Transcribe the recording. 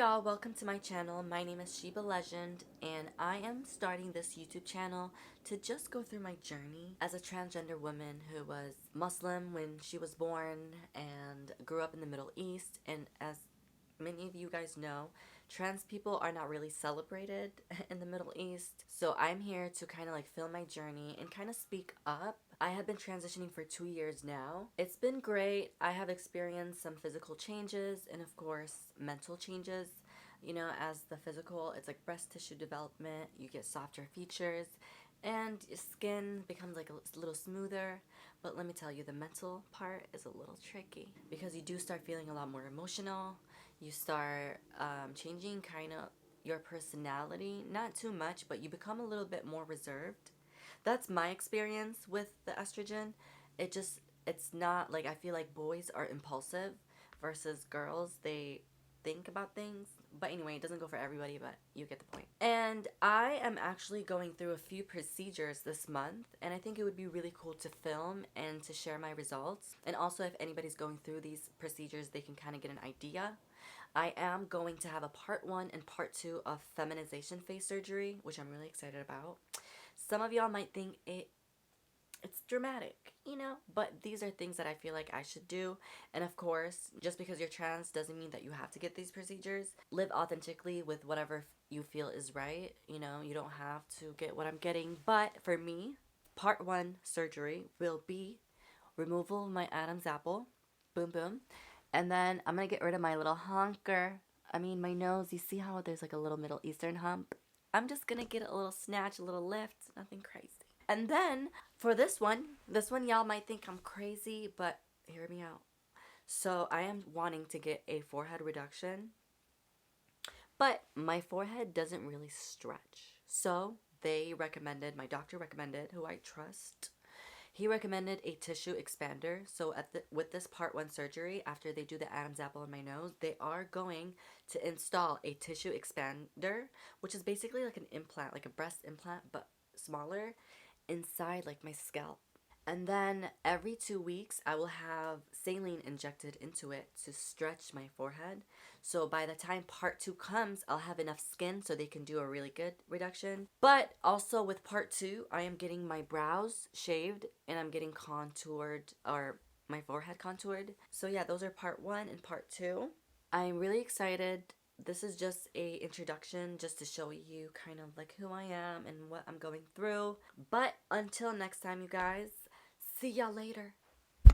y'all, welcome to my channel. My name is Sheba Legend and I am starting this YouTube channel to just go through my journey as a transgender woman who was Muslim when she was born and grew up in the Middle East. And as many of you guys know, trans people are not really celebrated in the Middle East. So I'm here to kind of like film my journey and kind of speak up. I have been transitioning for 2 years now. It's been great. I have experienced some physical changes and of course mental changes. You know, as the physical, it's like breast tissue development, you get softer features and your skin becomes like a little smoother. But let me tell you, the mental part is a little tricky because you do start feeling a lot more emotional. You start changing kind of your personality, not too much, but you become a little bit more reserved. That's my experience with the estrogen. It's not like, I feel like boys are impulsive versus girls, they think about things. But anyway, it doesn't go for everybody, but you get the point. And I am actually going through a few procedures this month, and I think it would be really cool to film and to share my results. And also, if anybody's going through these procedures, they can kind of get an idea. I am going to have a part 1 and part 2 of feminization face surgery, which I'm really excited about. Some of y'all might think it's dramatic, you know, but these are things that I feel like I should do. And of course, just because you're trans doesn't mean that you have to get these procedures. Live authentically with whatever you feel is right. You know, you don't have to get what I'm getting. But for me, part 1 surgery will be removal of my Adam's apple. Boom, boom. And then I'm going to get rid of my little honker. I mean, my nose. You see how there's like a little Middle Eastern hump? I'm just going to get a little snatch, a little lift. Nothing crazy. And then for this one y'all might think I'm crazy, but hear me out. So I am wanting to get a forehead reduction, but my forehead doesn't really stretch. So my doctor recommended, who I trust, he recommended a tissue expander. So with this part 1 surgery, after they do the Adam's apple in my nose, they are going to install a tissue expander, which is basically like an implant, like a breast implant, but smaller, inside like my scalp. And then every 2 weeks, I will have saline injected into it to stretch my forehead. So by the time part 2 comes, I'll have enough skin so they can do a really good reduction. But also with part 2, I am getting my brows shaved and I'm getting contoured, or my forehead contoured. So yeah, those are part 1 and part 2. I'm really excited. This is just a introduction just to show you kind of like who I am and what I'm going through. But until next time, you guys, see y'all later.